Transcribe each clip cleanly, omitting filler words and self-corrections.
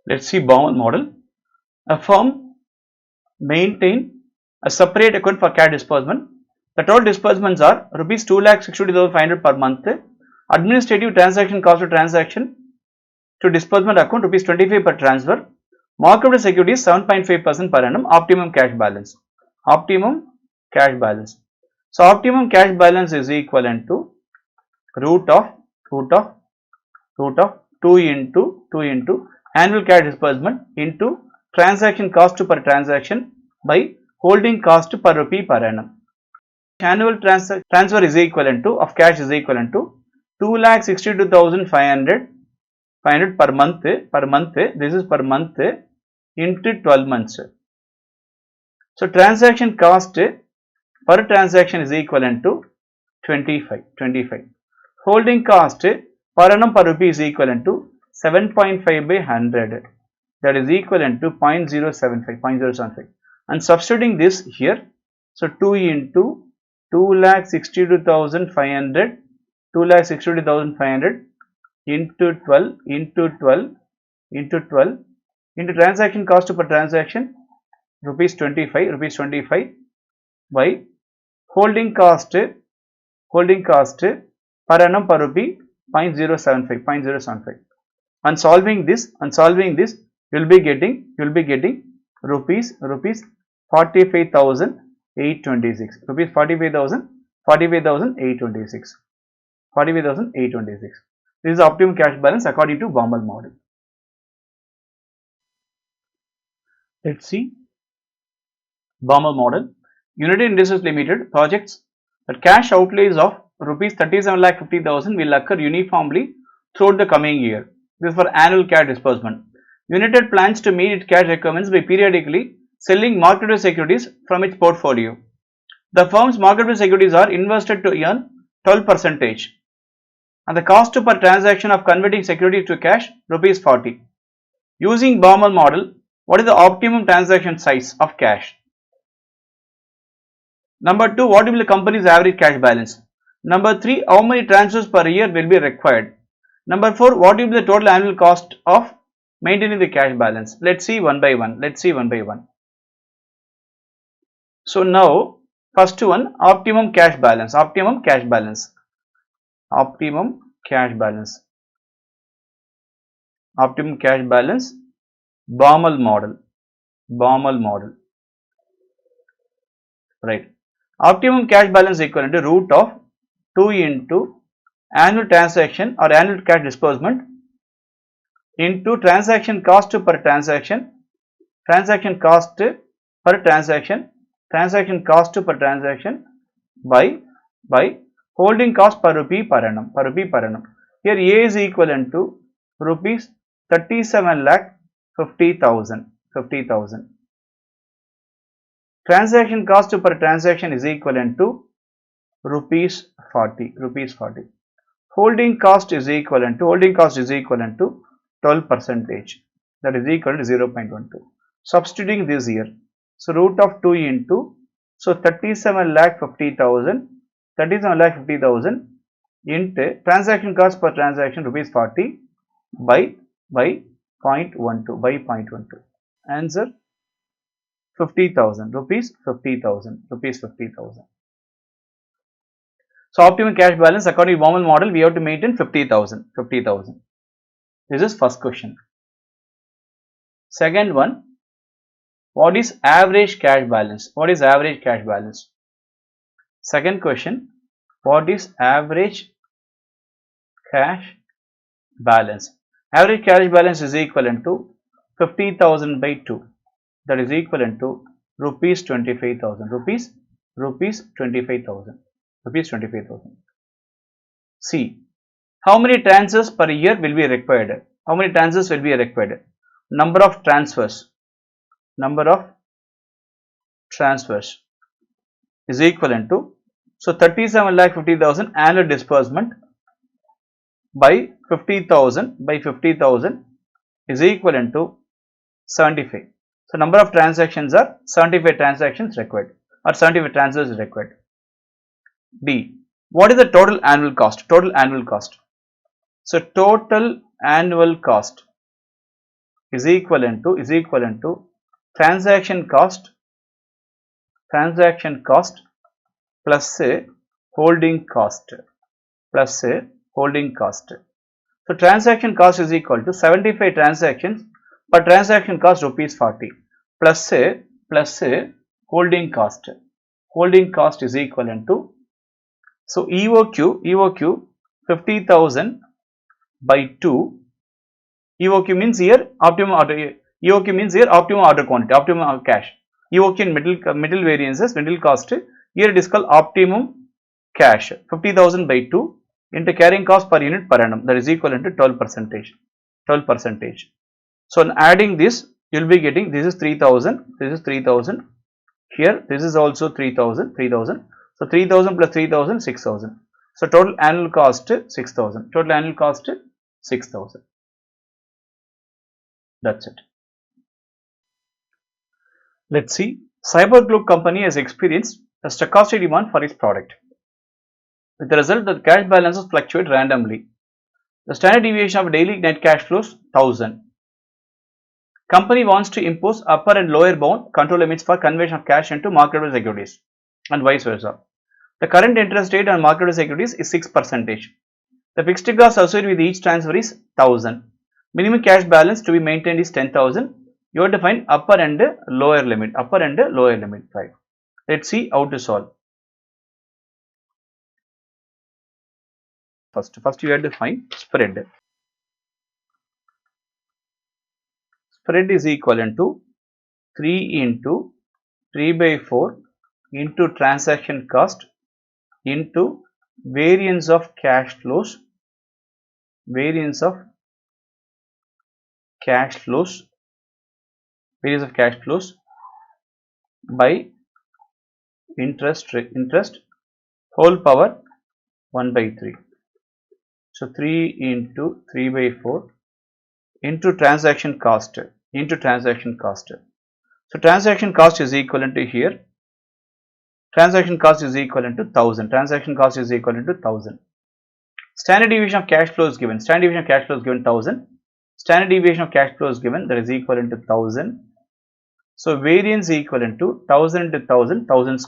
Let's see Baumol model. A firm maintain a separate account for cash disbursement. The total disbursements are rupees 2,60,500 per month. Administrative transaction cost of transaction to disbursement account rupees 25 per transfer. Marketable securities 7.5% per annum. Optimum cash balance. Optimum cash balance. So optimum cash balance is equivalent to root of 2 into annual cash disbursement into transaction cost per transaction by holding cost per rupee per annum. Annual transfer is equivalent to of cash is equivalent to 2,62,500 per month. This is per month into 12 months. So transaction cost per transaction is equivalent to 25. Holding cost per annum per rupee is equivalent to 7.5 by 100, that is equivalent to 0.075. And substituting this here, so 2 into 2,62,500 into 12 into transaction cost per transaction rupees 25 by holding cost per annum per rupee 0.075. On solving this, you will be getting rupees 45,826. Rupees 45,826. This is the optimum cash balance according to Baumol model. Let's see Baumol model. United Industries Limited projects that cash outlays of rupees 37,50,000 will occur uniformly throughout the coming year. This is for annual cash disbursement. United plans to meet its cash requirements by periodically selling marketable securities from its portfolio. The firm's marketable securities are invested to earn 12%, and the cost per transaction of converting securities to cash rupees 40. Using Baumol model, what is the optimum transaction size of cash? Number 2, what will be the company's average cash balance? Number 3, how many transfers per year will be required? Number 4, what will be the total annual cost of maintaining the cash balance? Let's see one by one. So now, first one, optimum cash balance. Baumol model. Right. Optimum cash balance is equivalent to root of 2 into annual transaction or annual cash disbursement into transaction cost per transaction by holding cost per rupee per annum. Here A is equivalent to rupees 37,50,000. Transaction cost per transaction is equivalent to rupees 40. Holding cost is equivalent to 12%, that is equal to 0.12. Substituting this here, so root of 2 into, so 37,50,000 into transaction cost per transaction rupees 40 by 0.12. Answer 50,000 rupees. So optimum cash balance according to Baumol model, we have to maintain 50,000. This is first question. Second one, what is average cash balance? Second question, what is average cash balance? Average cash balance is equivalent to 50,000 by 2, that is equivalent to rupees 25,000. Rupees 25,000. C. How many transfers per year will be required? Number of transfers is equivalent to, so 37,50,000 annual disbursement by 50,000 is equivalent to 75. So number of transactions are 75 transactions required, or 75 transfers required. D. What is the total annual cost? So total annual cost is equivalent to transaction cost plus a holding cost plus a holding cost. So transaction cost is equal to 75 transactions per transaction cost rupees 40 plus a holding cost. Holding cost is equivalent to, so EOQ 50,000 by 2. EOQ means here optimum order, EOQ means here optimum order quantity, optimum cash. EOQ in middle variances, middle cost. Here it is called optimum cash. 50,000 by 2 into carrying cost per unit per annum, that is equivalent to 12%. So on adding this, you will be getting, this is 3,000, this is 3,000. Here this is also 3,000. So 3,000 plus 3,000, 6,000. So total annual cost 6,000. Total annual cost 6,000. That's it. Let's see. Cyberglue company has experienced a stochastic demand for its product. With the result that cash balances fluctuate randomly. The standard deviation of daily net cash flows 1,000. Company wants to impose upper and lower bound control limits for conversion of cash into marketable securities and vice versa. The current interest rate on marketable securities is 6%. The fixed cost associated with each transfer is 1,000. Minimum cash balance to be maintained is 10,000. You have to find upper and lower limit. Right. Let's see how to solve. First you have to find spread. Spread is equivalent to 3 into 3 by 4 into transaction cost into variance of cash flows by interest whole power 1 by 3. So 3 into 3 by 4 into transaction cost. So transaction cost is equivalent to here. Transaction cost is equivalent to 1,000. Standard deviation of cash flow is given. 1,000. Standard deviation of cash flow is given, that is equivalent to 1,000. So variance equivalent to 1,000 into 1,000, 1,000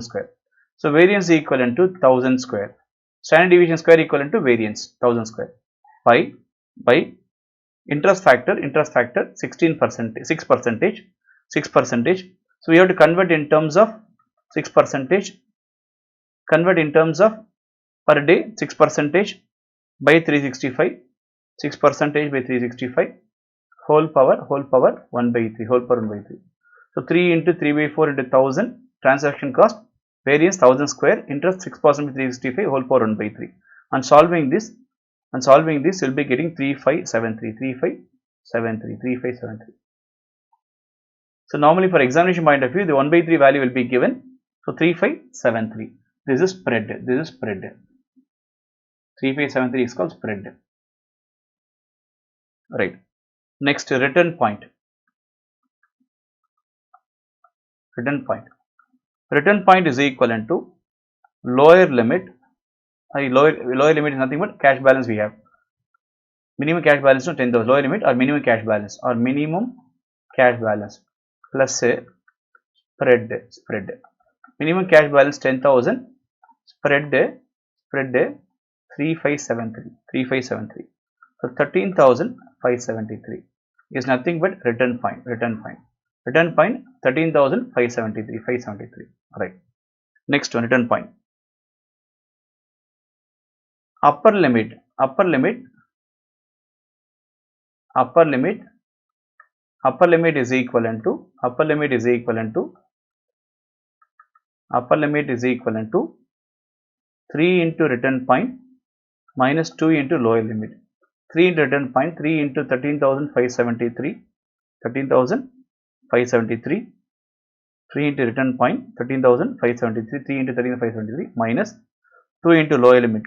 square. So variance equivalent to 1,000 square. Standard deviation square equivalent to variance 1,000 square by interest factor 16%, 6%. So we have to convert in terms of 6%. Convert in terms of per day 6% by 365. 6% by 365 whole power 1 by 3. So 3 into 3 by 4 into 1,000 transaction cost, variance 1,000 square, interest 6% by 365 whole power 1 by 3. On solving this you will be getting 3573. So normally for examination point of view, the 1 by 3 value will be given. So 3573. This is spread. 3573 is called spread. Right. Next, return point. Return point is equivalent to lower limit. Lower limit is nothing but cash balance we have. Minimum cash balance to 10,000. Lower limit or minimum cash balance plus a spread. Minimum cash balance 10,000. Spread 3573. So 13,573 is nothing but return point. Return point 13,573. Right. Next one, return point. Upper limit is equivalent to 3 into return point minus 2 into lower limit. 3 into return point, 3 into 13,573. 3 into return point 13,573. 3 into 13,573 minus 2 into lower limit.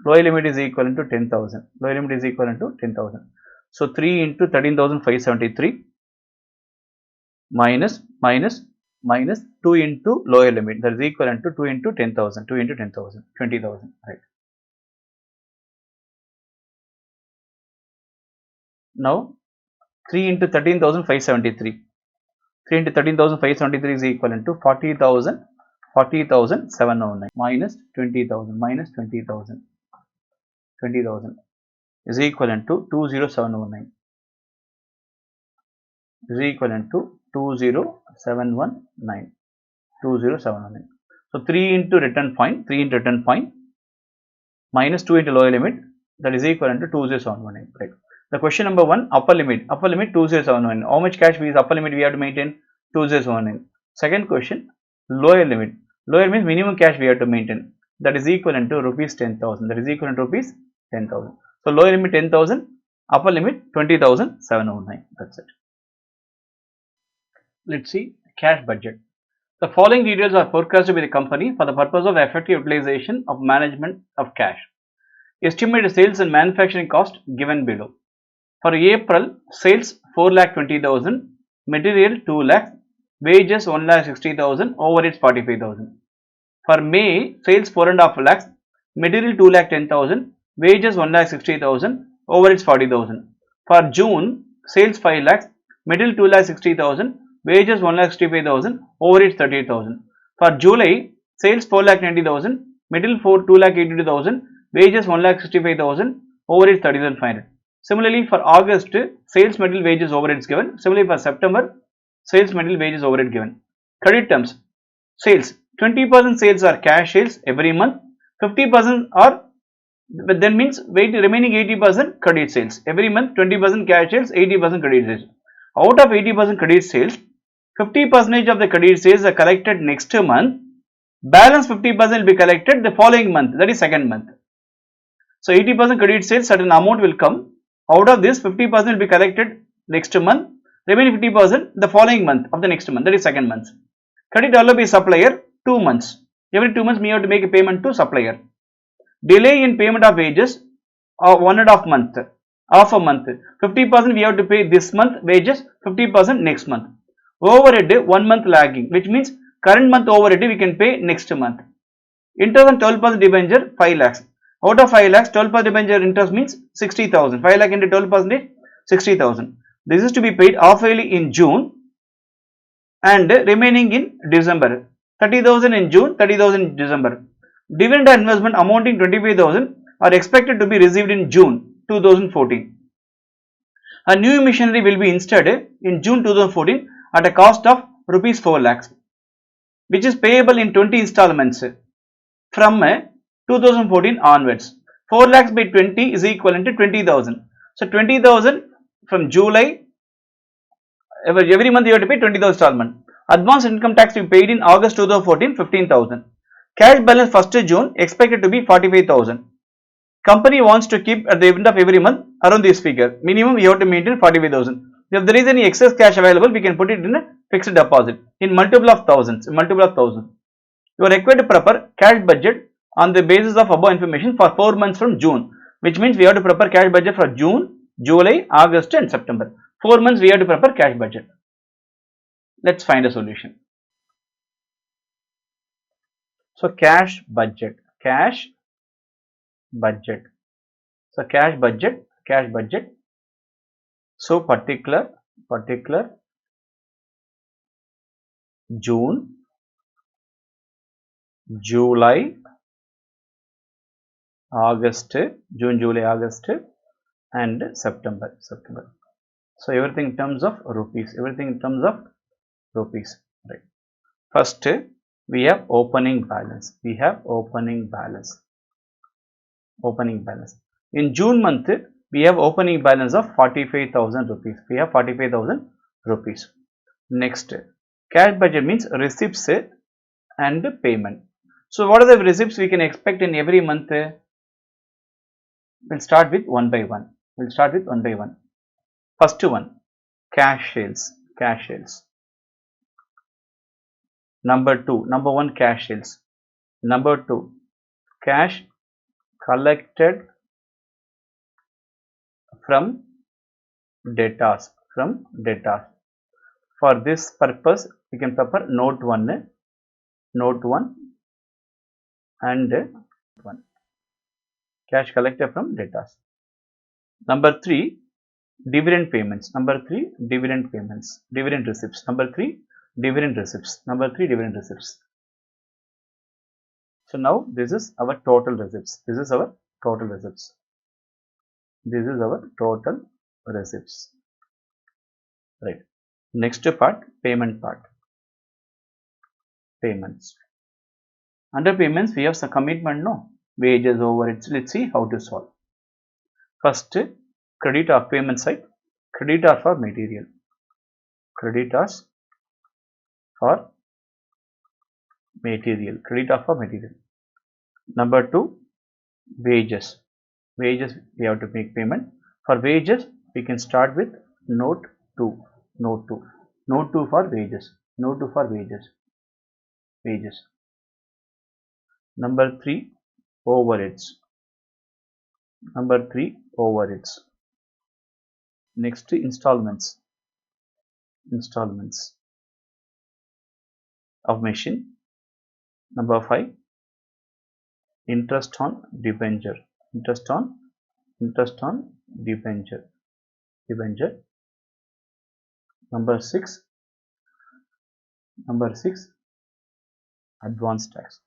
Lower limit is equivalent to 10,000. So 3 into 13,573 minus 2 into lower limit, that is equivalent to 2 into 10,000. 20,000. Right. Now 3 into 13,573. 3 into 13,573 is equivalent to 40,000, 40,709 minus 20,000, minus 20,000, 20,000 is equivalent to 20,719, is equivalent to 20,719, 20,719. So 3 into return point, 3 into return point minus 2 into lower limit, that is equivalent to 20,719. Right. The question number 1, upper limit 20,719. How much cash is upper limit we have to maintain? 20,719. Second question, lower limit. Lower means minimum cash we have to maintain. That is equivalent to rupees 10,000. That is equivalent to rupees 10,000. So lower limit 10,000, upper limit 20,709. That's it. Let's see cash budget. The following details are forecasted by the company for the purpose of effective utilization of management of cash. Estimated sales and manufacturing cost given below. For April, sales 4,20,000, material 2 lakh, wages 1,60,000, overheads 45,000. For May, sales 4.5 lakhs, material 2,10,000, wages 1,60,000, overheads 40,000. For June, sales 5 lakhs, material 2,60,000, wages 1,65,000, overheads 38,000. For July, sales 4,90,000, material 2,82,000, wages 1,65,000, overheads 30,500. Similarly, for August, sales, material, wages, overheads given. Similarly, for September, sales, material, wages, overhead given. Credit terms, sales, 20% sales are cash sales every month, 50% are, but then means remaining 80% credit sales. Every month, 20% cash sales, 80% credit sales. Out of 80% credit sales, 50% of the credit sales are collected next month, balance 50% will be collected the following month, that is second month. So 80% credit sales, certain amount will come. Out of this, 50% will be collected next month, remaining 50% the following month of the next month, that is second month. Credit developed by supplier 2 months. Every 2 months we have to make a payment to supplier. Delay in payment of wages 1.5 month, half a month. 50% we have to pay this month wages, 50% next month. Overhead 1 month lagging, which means current month overhead we can pay next month. Interest on 12% debenture 5 lakhs. Out of 5 lakhs, 12% debenture interest means 60,000. 5 lakh into 12%, 60,000. This is to be paid half-yearly in June and remaining in December. 30,000 in June, 30,000 in December. Dividend and investment amounting 25,000 are expected to be received in June 2014. A new machinery will be installed in June 2014 at a cost of rupees 4 lakhs, which is payable in 20 installments from 2014 onwards. 4 lakhs by 20 is equivalent to 20,000. So 20,000 from July, every month you have to pay 20,000 installment. Advance income tax to be paid in August 2014, 15,000. Cash balance 1st June expected to be 45,000. Company wants to keep at the end of every month around this figure. Minimum you have to maintain 45,000. If there is any excess cash available, we can put it in a fixed deposit in multiple of thousands. You are required to prepare cash budget on the basis of above information for 4 months from June, which means we have to prepare cash budget for June, July, August and September. 4 months we have to prepare cash budget. Let's find a solution. So cash budget. So cash budget. So particular June, July, August, and September. So everything in terms of rupees. Right. First, we have opening balance. In June month, we have opening balance of 45,000 rupees. Next, cash budget means receipts and payment. So what are the receipts we can expect in every month? We'll start with one by one. First one, cash sales. Number 1, cash sales. Number 2, cash collected from debtors. For this purpose, we can prepare note 1 and 1. Cash collected from debtors. Number 3, dividend payments. Number 3, dividend payments, dividend receipts. Number 3, dividend receipts. Number 3, dividend receipts. So now this is our total receipts. This is our total receipts. This is our total receipts. Right. Next part, payment part. Payments. Under payments, we have some commitment, no? Wages, overheads. Let's see how to solve. First, credit or payment side. Creditor for material. Creditors for material. Creditor for material. Number 2, wages. Wages, we have to make payment. For wages, we can start with note 2. Note 2. Note 2 for wages. Note 2 for wages. Wages. Number 3, overheads. Number 3, overheads. Next, installments. Installments of machine. Number 5, interest on debenture. Interest on debenture. Debenture. Number 6, advance tax.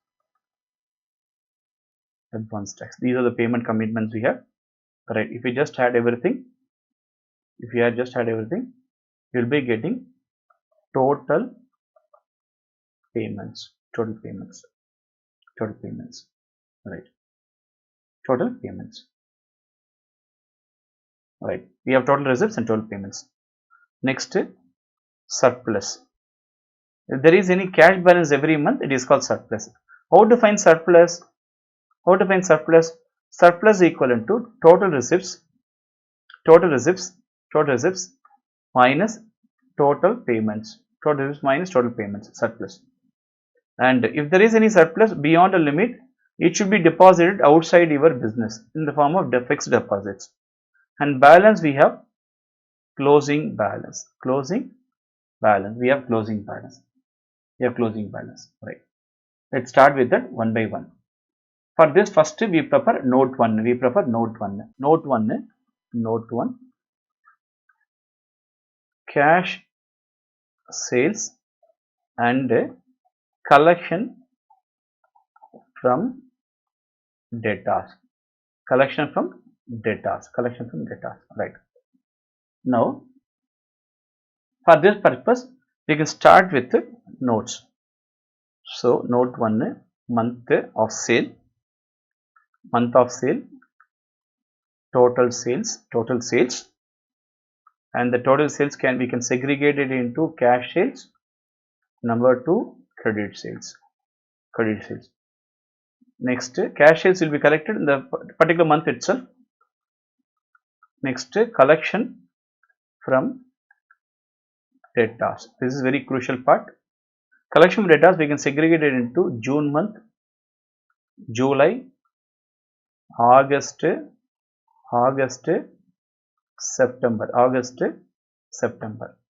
Advance tax. These are the payment commitments we have. Right. If we just add everything, you'll be getting total payments. Total payments. Total payments. Right. Total payments. Right. We have total receipts and total payments. Next, surplus. If there is any cash balance every month, it is called surplus. How to find surplus? How to find surplus? Surplus equivalent to total receipts minus total payments. Total receipts minus total payments, surplus. And if there is any surplus beyond a limit, it should be deposited outside your business in the form of fixed deposits. And balance, we have closing balance. Closing balance. We have closing balance. Right. Let's start with that one by one. For this, first we prefer note 1. Note 1. Cash sales and collection from debtors. Right. Now, for this purpose, we can start with notes. So, note 1, month of sale, total sales, and the total sales we can segregate it into cash sales. Number 2, credit sales. Next, cash sales will be collected in the particular month itself. Next, collection from debtors. This is very crucial part. Collection from debtors, we can segregate it into June month, July, August, September.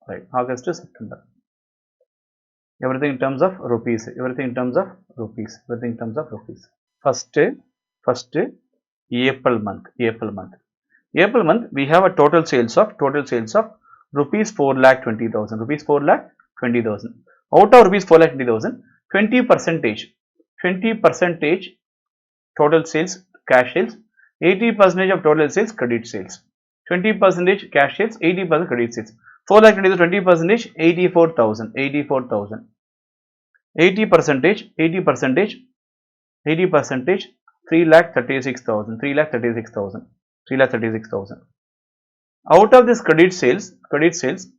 Right. August to September. Everything in terms of rupees. First, April month. April month, we have a total sales of rupees 4,20,000. Out of rupees 4,20,000, 20% total sales, cash sales, 80% of total sales, credit sales. 20% cash sales, 80% credit sales. 4,20,000, 20%, 84,000. 80%, 3,36,000. Out of this credit sales, 50%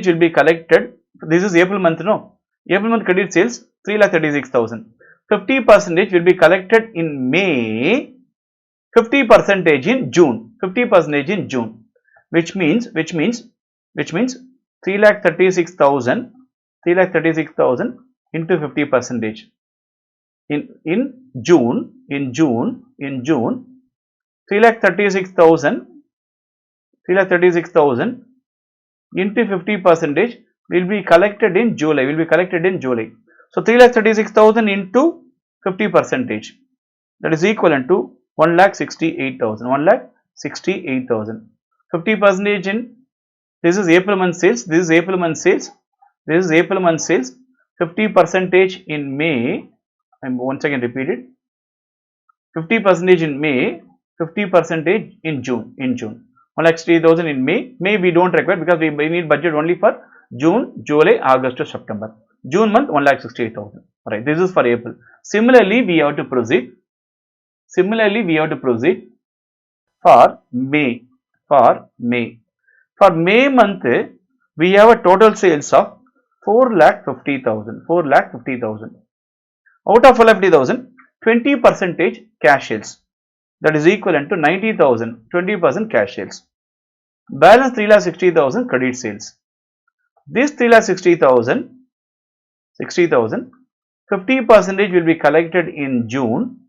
will be collected. This is April month, no? April month credit sales, 3,36,000. 50% will be collected in May, 50% in June. Which means 3,36,000 into 50%. In June, 3,36,000 into 50% will be collected in July. So 3,36,000 into 50%, that is equivalent to 1,68,000. 50% in, this is April month sales, this is April month sales, this is April month sales, 50% in May, I am once again repeat it, 50% in May, 50% in June, 1,60,000 in May we don't require because we need budget only for June, July, August to September. June month 1,68,000, right, this is for April. Similarly we have to proceed for May. For May month we have a total sales of 4,50,000. Out of 4,50,000, 20% cash sales, that is equivalent to 90,000, 20% cash sales. Balance 3,60,000 credit sales. This 3,60,000, 50% will be collected in June.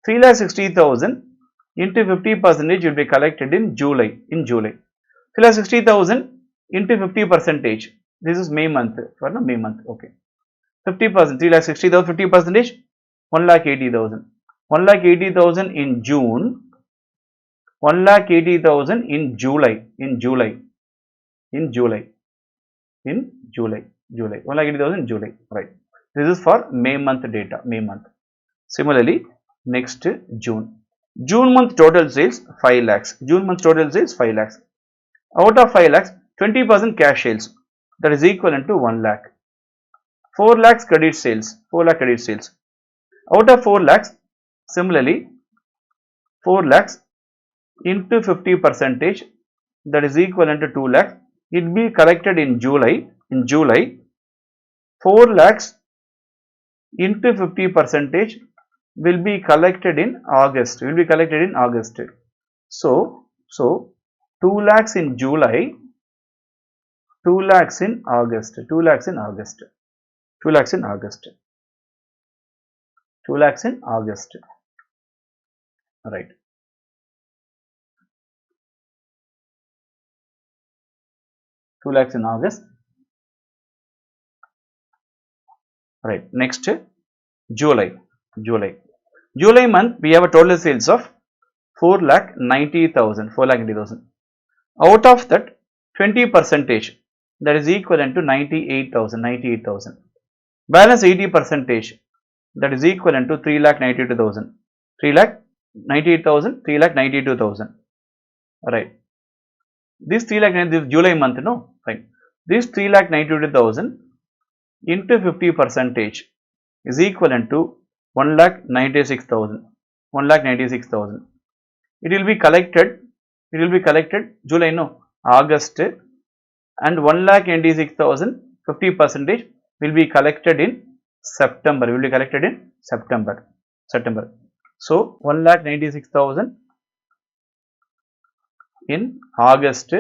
3,60,000 into 50% will be collected in July. 3,60,000 into 50%. This is May month. For no May month. Okay. 50%. 3,60,000. 50%. 1,80,000. 1,80,000 in June. 1,80,000 in July. 1,80,000 in July. Right. This is for May month data. Similarly, next June. June month total sales 5 lakhs. Out of 5 lakhs, 20% cash sales, that is equivalent to 1 lakh. 4 lakhs credit sales. Out of 4 lakhs, similarly 4 lakhs into 50%, that is equivalent to 2 lakhs. It will be collected in July. 4 lakhs into 50% will be collected in August. So 2 lakhs in July, 2 lakhs in August. Right. $2 lakhs in August. Right. Next, July month we have a total sales of 4,90,000. Out of that, 20%, that is equivalent to 98,000. Balance 80%, that is equivalent to 3,92,000. 3,92,000. Right. This 3,92,000, this July month, no? Right. This 3,92,000 into 50% is equivalent to 1,96,000. It will be collected July, no, August, and 1,96,000 50% will be collected in September. So 1,96,000 in August.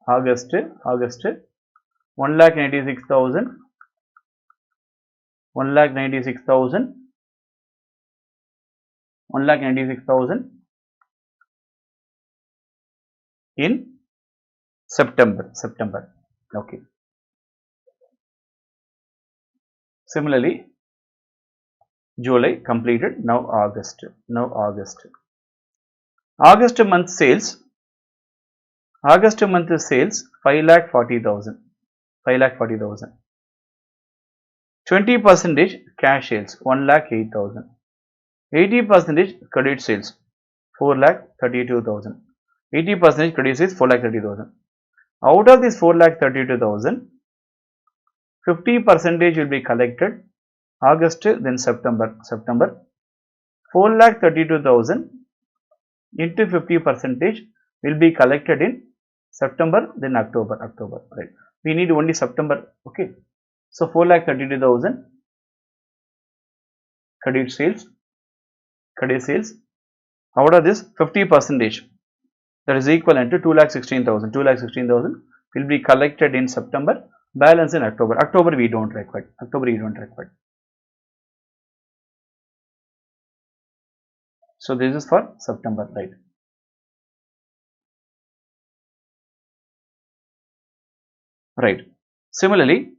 1,96,000 in September. Okay. Similarly, July completed. Now August. August month sales 5,40,000. 20% cash sales 1,08,000. 80% credit sales 4,32,000. 80% credit sales 4,30,000. Out of this 4,32,000, 50% will be collected August, then September. 4,32,000 into 50% will be collected in September, then October. Right. We need only September. Okay. So 4,32,000 credit sales. Out of this, 50%, that is equivalent to 2,16,000. 2,16,000 will be collected in September. Balance in October. October we don't require. So this is for September, right? Right. Similarly,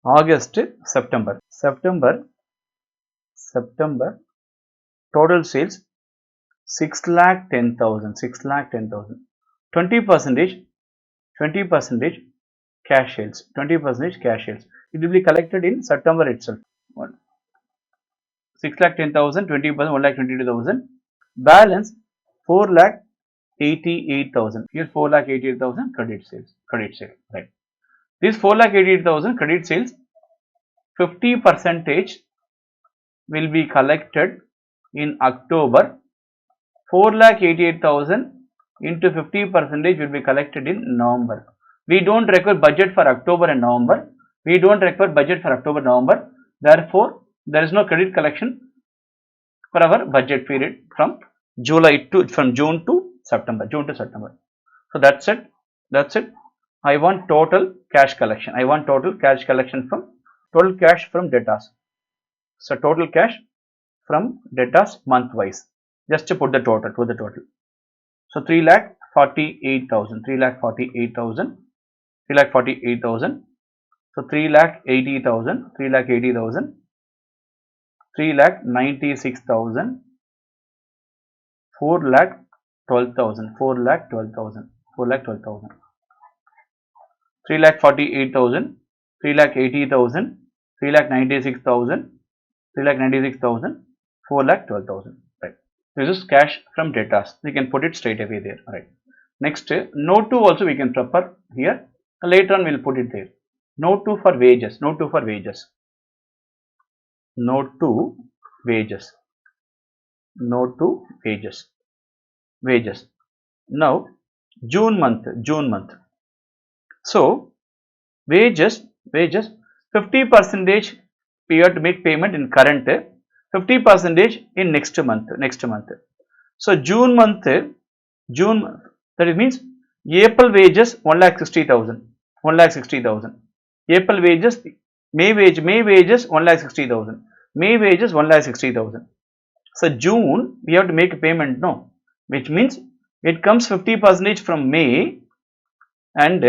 August, September total sales 6,10,000, 6,10,000. 20% cash sales, 20% cash sales. It will be collected in September itself. 6,10,000, 20%, 1,22,000. Balance 4,88,000. Here 4,88,000 credit sales, right? This 4,88,000 credit sales, 50% will be collected in October. 4,88,000 into 50% will be collected in November. We don't require budget for October and November. Therefore, there is no credit collection for our budget period from June to September. So that's it. I want total cash collection. Total cash from debtors. So total cash from debtors month wise. Just to put the total. So 3,48,000. So 3,80,000. 3,96,000. 4,12,000. 3,48,000. 3,80,000. 3,96,000. 4,12,000. Right. This is cash from debtors. We can put it straight away there. Right. Next, note 2 also we can prepare here. Later on we will put it there. Note 2 for wages. Note 2 wages. Now June month. So wages 50% we have to make payment in current, 50% in next month. So June month, that means April wages 1,60,000. April wages, May wages 1,60,000. May wages 1,60,000. So June we have to make a payment, no, which means it comes 50% from May and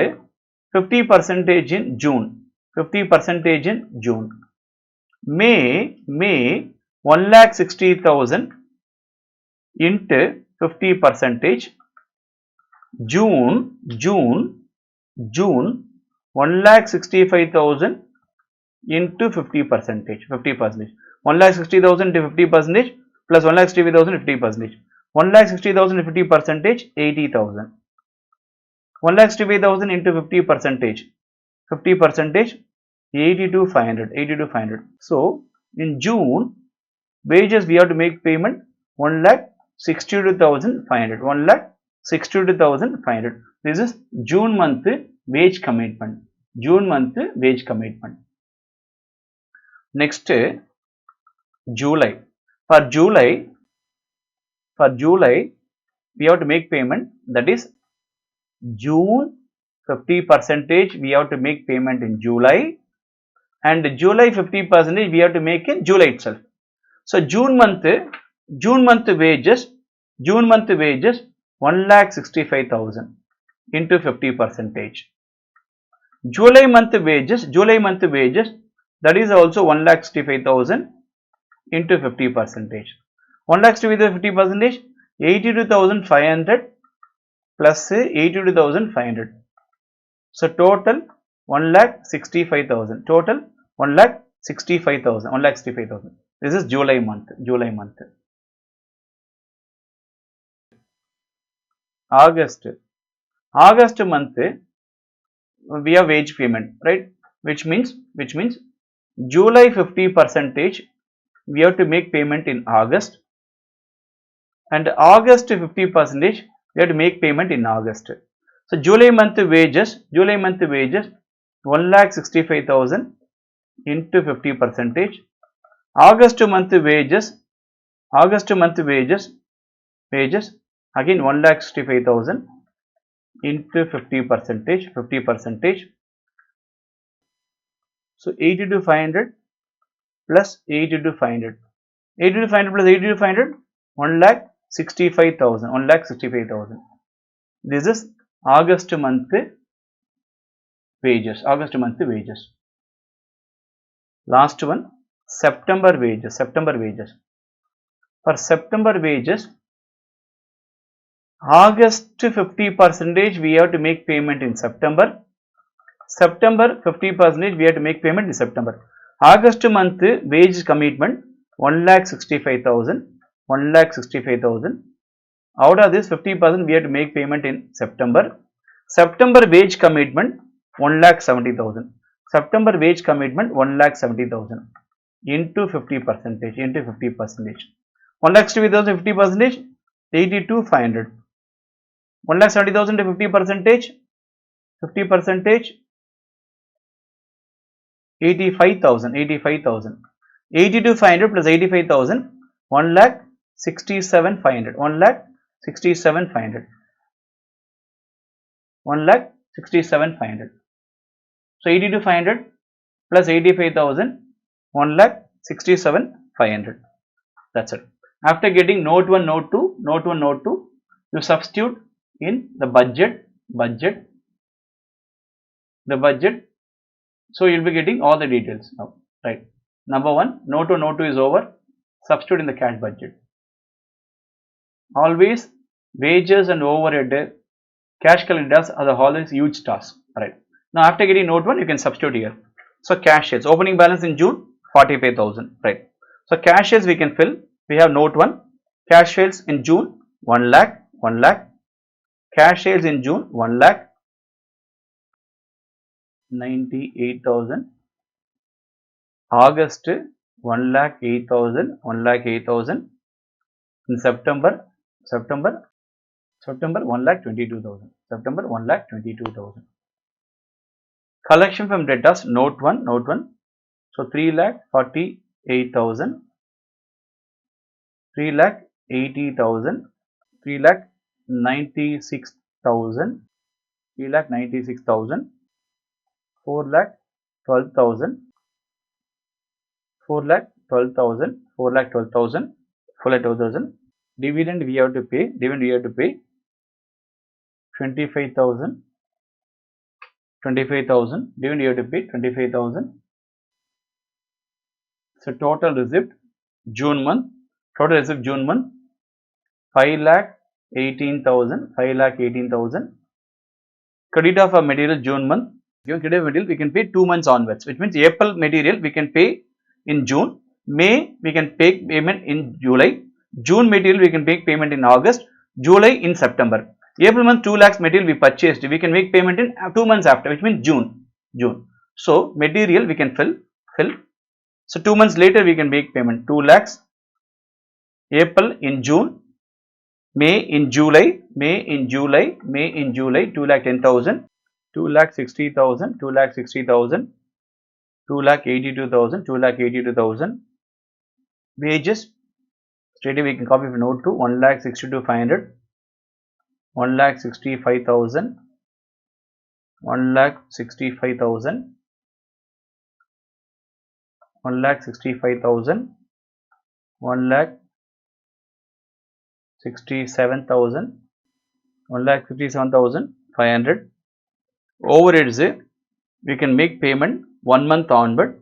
50% in June. May 1,60,000 into 50%. June 1,65,000 into 50%. 1,60,000 into 50% plus 1,65,000 50%. 1,60,000 into 50%, 80,000. 1,65,000 into 50%, 82,500. So in June, wages we have to make payment 1,62,500. 1,62,500. This is June month wage commitment. Next, July. For July, we have to make payment, that is June 50% we have to make payment in July, and July 50% we have to make in July itself. So June month wages 1,65,000 into 50%. July month wages that is also 1,65,000 into 50%. 1,65,000 50%, 82,500 plus 82,500. So total 1,65,000. Total 1,65,000. This is July month. August month we have wage payment, right? Which means July 50% we have to make payment in August, and August 50% we have to make payment in August. So July month wages 1,65,000 into 50%. August month wages again 1,65,000 into 50%. So 82,500 plus 82,500. 82,500 plus 82,500, 1,65,000. This is August month wages. Last one, September wages. For September wages, August 50% we have to make payment in September. September 50% we have to make payment in September. August month wage commitment 1,65,000. 1,65,000. Out of this 50% we have to make payment in September. September wage commitment 1,70,000. September wage commitment 1,70,000 into 50%. Into 50%. 1,60,000 50%. 82,500. 1,70,000 to 50%. 50%. 85,000. 85,000. 82,500 plus 85,000. 1,67,500. 1,67,500. 1,67,500. So 82,500 plus 85,000. 1,67,500. That's it. After getting note 1, note 2, note 1, note 2, you substitute in the budget. So you'll be getting all the details now, right? Number 1, note 1, note 2 is over. Substitute in the cash budget. Always wages and overhead, cash calendars are the always huge task, right? Now after getting note 1, you can substitute here. So cash sales, opening balance in June 45,000, right? So cash sales we can fill. We have note 1, cash sales in June 1 lakh, 1 lakh. Cash sales in June 1 lakh 98,000. August 1 lakh 8,000, 1 lakh 8,000. In September 1 lakh 22,000. September 1 lakh 22,000. Collection from debtors, note 1. So 3 lakh 48,000. 3 lakh 80,000. 3 lakh 96,000. 3 lakh 96,000. 4 lakh 12,000. 4 lakh 12,000. 4 lakh 12,000. 4 lakh 12,000. Dividend we have to pay. 25,000. 25,000. Dividend we have to pay 25,000. So total receipt June month. 5 lakh 18,000. 5 lakh 18,000. Credit of a material June month. Given credit of material we can pay 2 months onwards, which means April material we can pay in June. May we can pay payment in July. June material we can make payment in August. July in September. April month 2 lakhs material we purchased, we can make payment in 2 months after, which means June. So material we can fill. So 2 months later we can make payment 2 lakhs. April in June. May in July. May in July. 2 lakh 10,000. 2 lakh 60,000. 2 lakh 60,000. 2 lakh 82,000. 2 lakh 82,000. Wages. Straight away we can copy from note 2. 1 lakh 62,500. 1 lakh 65,000. 1 lakh 65,000. 1 lakh 65,000. 1 lakh 67,000. 1 lakh 57,500. Overheads we can make payment 1 month onward.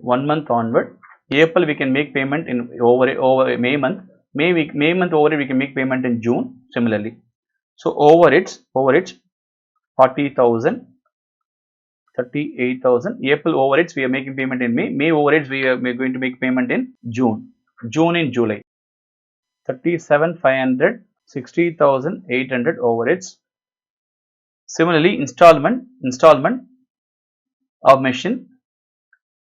April we can make payment in over May month. May month overhead we can make payment in June similarly. So overheads 40,000. 38,000. April overheads we are making payment in May. May overheads we are going to make payment in June. June in July. 37,500. 60,800 overheads. Similarly, installment of machine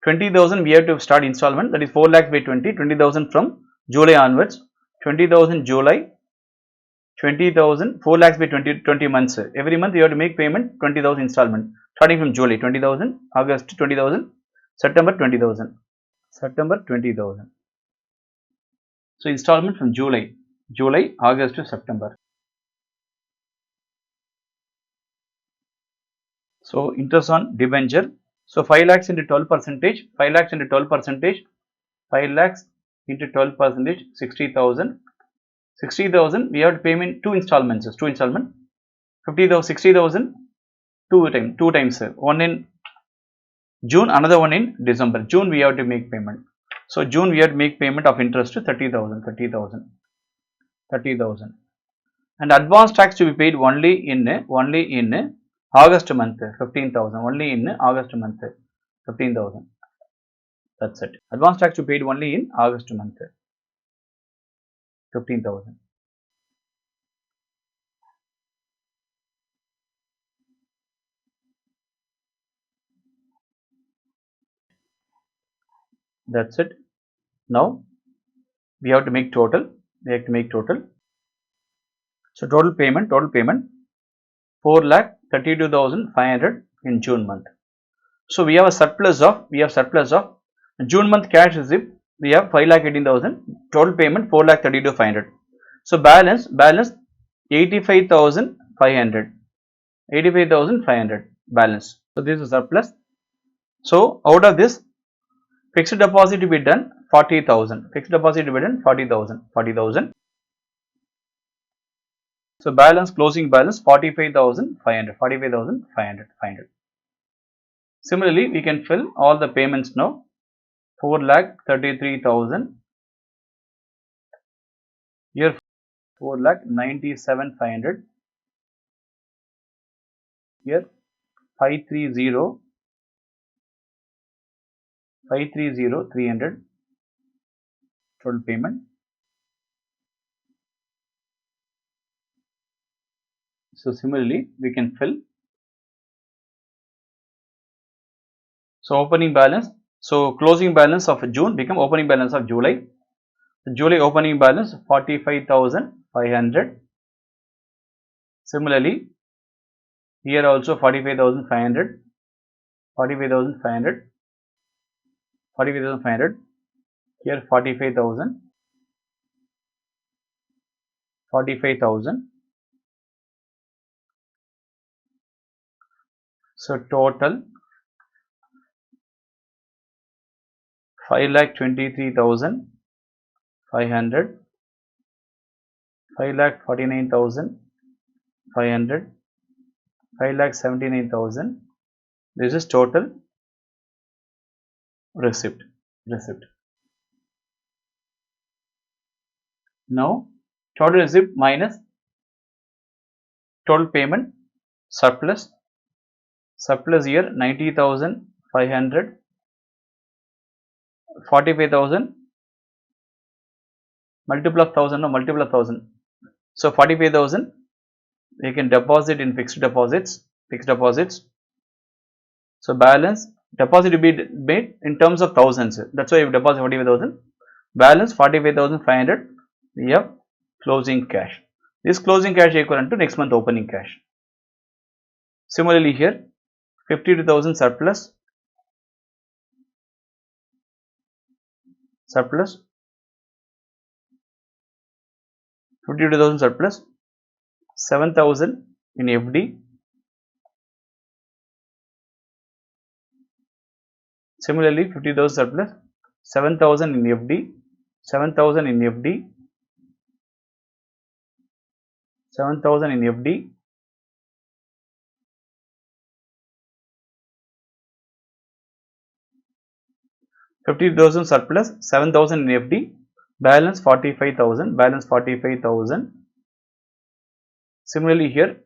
20,000 we have to start installment, that is 4 lakhs by 20. 20,000 from July onwards. 20,000 July. 20,000 4 lakhs by 20 months. Every month you have to make payment 20,000 installment starting from July 20,000, August 20,000, September 20,000. So installment from July, August to September. So interest on debenture. So 5 lakhs into 12%. 5 lakhs into 12%. 5 lakhs into 12%. 60,000. 60,000 we have to pay in 2 installments. 50,000, 60,000 two times. One in June, another one in December. June we have to make payment. So June we have to make payment of interest to 30,000. and advance tax to be paid only in August month, 15,000, only in August month, 15,000. That's it. Advance tax to be paid only in August month, 15,000. That's it. Now we have to make total. So total payment 4,32,500 in June month. So we have a surplus of June month cash receipt. We have 5,18,000. Total payment 4,32,500. So balance 85,500. 85,500 balance. So this is surplus. So out of this, fixed deposit to be done 40,000. Fixed deposit to be done 40,000. 40,000. So balance, closing balance 45,500. 45,500. Similarly, we can fill all the payments now. 4,33,000. Here 4,97,500. Here 530,300 total payment. So similarly, we can fill. So opening balance. So closing balance of June become opening balance of July. July opening balance 45,500. Similarly, here also 45,500. 45,500. 45,500. Here 45,000. 45,000. So total 5,23,500, 5,49,500, 5,79,000. This is total receipt. Now total receipt minus total payment, surplus here 90,500, 45,000, multiple of 1,000 or multiple of 1,000. So 45,000 we can deposit in fixed deposits. So balance deposit to be made in terms of thousands. That's why we deposit 45,000. Balance 45,500. We have closing cash. This closing cash equivalent to next month opening cash. Similarly here 52,000 surplus. 52,000 surplus. 7,000 in FD. Similarly 50,000 surplus. 7,000 in FD. 7,000 in FD. 7,000 in FD. $50,000 surplus, 7,000 in FD, balance 45,000, Similarly here,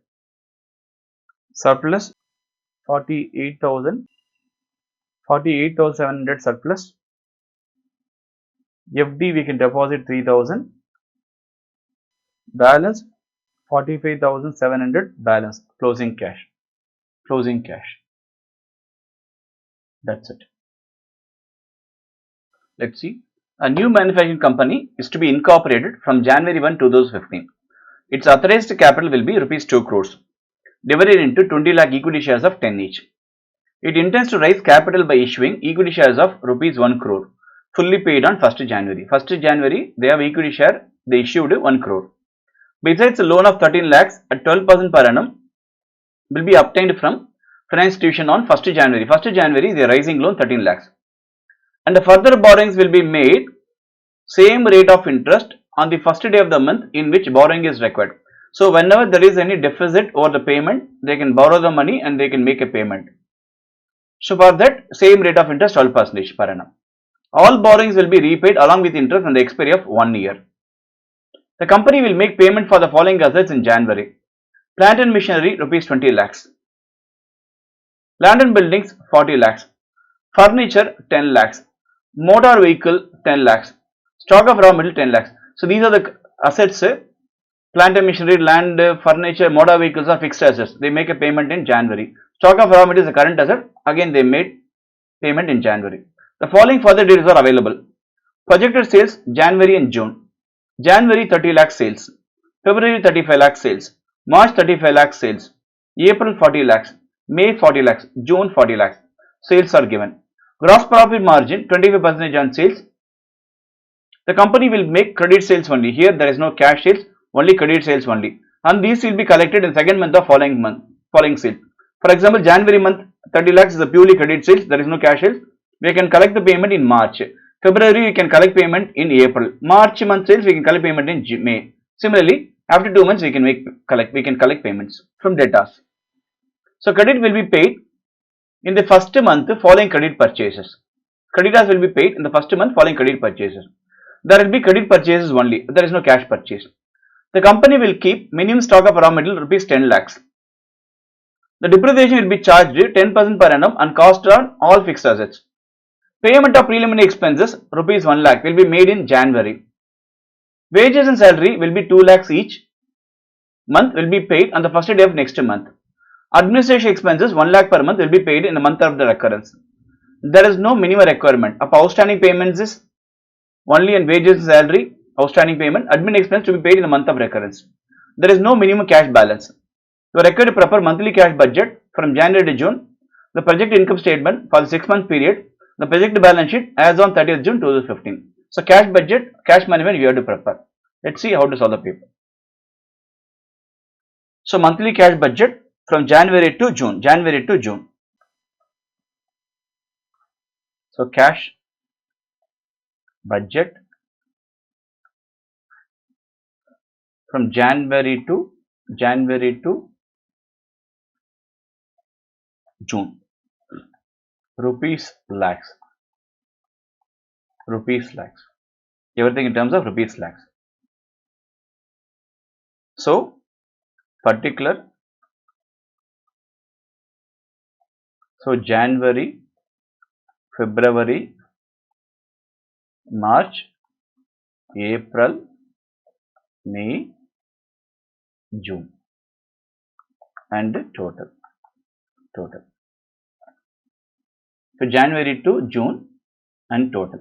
surplus 48,000, 48,700 surplus. FD we can deposit 3,000, balance 45,700 balance, closing cash. That's it. Let's see. A new manufacturing company is to be incorporated from January 1, 2015. Its authorized capital will be rupees 2 crores, divided into 20 lakh equity shares of 10 each. It intends to raise capital by issuing equity shares of rupees 1 crore, fully paid on 1st January. 1st January, they have equity share, they issued 1 crore. Besides, a loan of 13 lakhs at 12% per annum will be obtained from finance institution on 1st January. 1st January, they are raising loan 13 lakhs. And the further borrowings will be made same rate of interest on the first day of the month in which borrowing is required. So whenever there is any deficit over the payment, they can borrow the money and they can make a payment. So for that, same rate of interest 12% per annum. All borrowings will be repaid along with interest on the expiry of 1 year. The company will make payment for the following assets in January. Plant and machinery rupees 20 lakhs. Land and buildings 40 lakhs. Furniture 10 lakhs. Motor vehicle 10 lakhs. Stock of raw material 10 lakhs. So these are the assets. Plant and machinery, land, furniture, motor vehicles are fixed assets. They make a payment in January. Stock of raw material is a current asset. Again they made payment in January. The following further details are available. Projected sales January and June. January 30 lakh sales. February 35 lakh sales. March 35 lakh sales. April 40 lakhs. May 40 lakhs. June 40 lakhs. Sales are given. Gross profit margin 25% on sales. The company will make credit sales only. Here there is no cash sales, only credit sales only. And these will be collected in second month of following sale. For example, January month 30 lakhs is a purely credit sales. There is no cash sales. We can collect the payment in March. February we can collect payment in April. March month sales we can collect payment in May. Similarly, after 2 months we can collect payments from debtors. So credit will be paid in the first month following credit purchases. Creditors will be paid in the first month following credit purchases. There will be credit purchases only. There is no cash purchase. The company will keep minimum stock of raw material rupees 10 lakhs. The depreciation will be charged 10% per annum and cost on all fixed assets. Payment of preliminary expenses rupees 1 lakh will be made in January. Wages and salary will be 2 lakhs each month will be paid on the first day of next month. Administration expenses 1 lakh per month will be paid in the month of the recurrence. There is no minimum requirement. Of outstanding payments is only on wages and salary, outstanding payment, admin expense to be paid in the month of recurrence. There is no minimum cash balance. You are required to prepare monthly cash budget from January to June, the project income statement for the 6-month period, the project balance sheet as on 30th June 2015. So cash budget, cash management you have to prepare. Let's see how to solve the paper. So monthly cash budget from January to June. So cash budget from January to June. Rupees lakhs. Everything in terms of rupees lakhs. So particular. So January, February, March, April, May, June, and total. So January to June and total.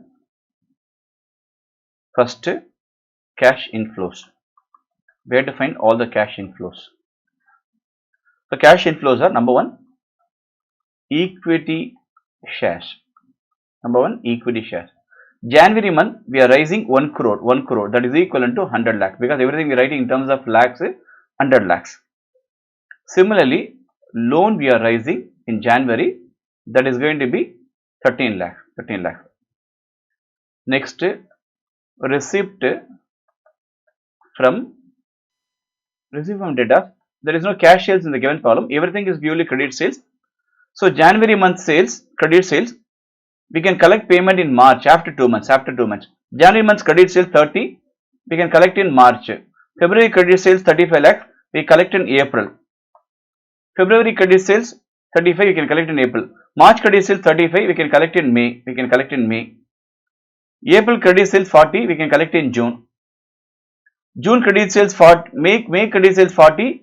First, cash inflows. We have to find all the cash inflows. The cash inflows are number 1, equity shares. January month we are raising 1 crore, that is equivalent to 100 lakhs, because everything we are writing in terms of lakhs 100 lakhs. Similarly, loan we are raising in January, that is going to be 13 lakhs. Next, receipt from data. There is no cash sales in the given column. Everything is purely credit sales. So January month sales, credit sales, we can collect payment in March after 2 months. January month's credit sales 30, we can collect in March. February credit sales 35 lakhs, we collect in April. February credit sales 35, we can collect in April. March credit sales 35, we can collect in May. April credit sales 40, we can collect in June. June credit sales 40, May credit sales 40.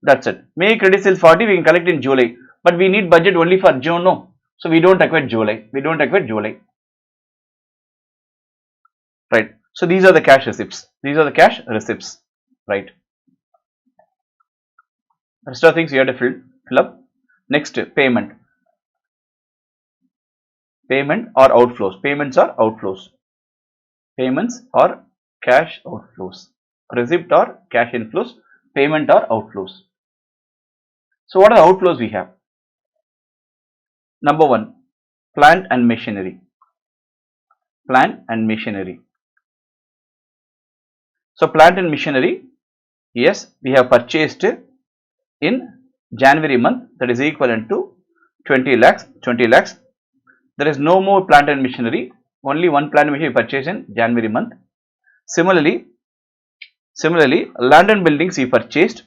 That's it. May credit sales 40, we can collect in July. But we need budget only for June, no. So we don't require July. Right. So these are the cash receipts. Right. Rest of things you have to fill up. Next, payment. Payment or outflows. Payments or cash outflows. Receipt or cash inflows. Payment or outflows. So what are the outflows we have? Number 1, plant and machinery. So plant and machinery, yes, we have purchased in January month, that is equivalent to 20 lakhs. There is no more plant and machinery, only one plant and machinery purchased in January month. Similarly, Similarly, land and buildings we purchased.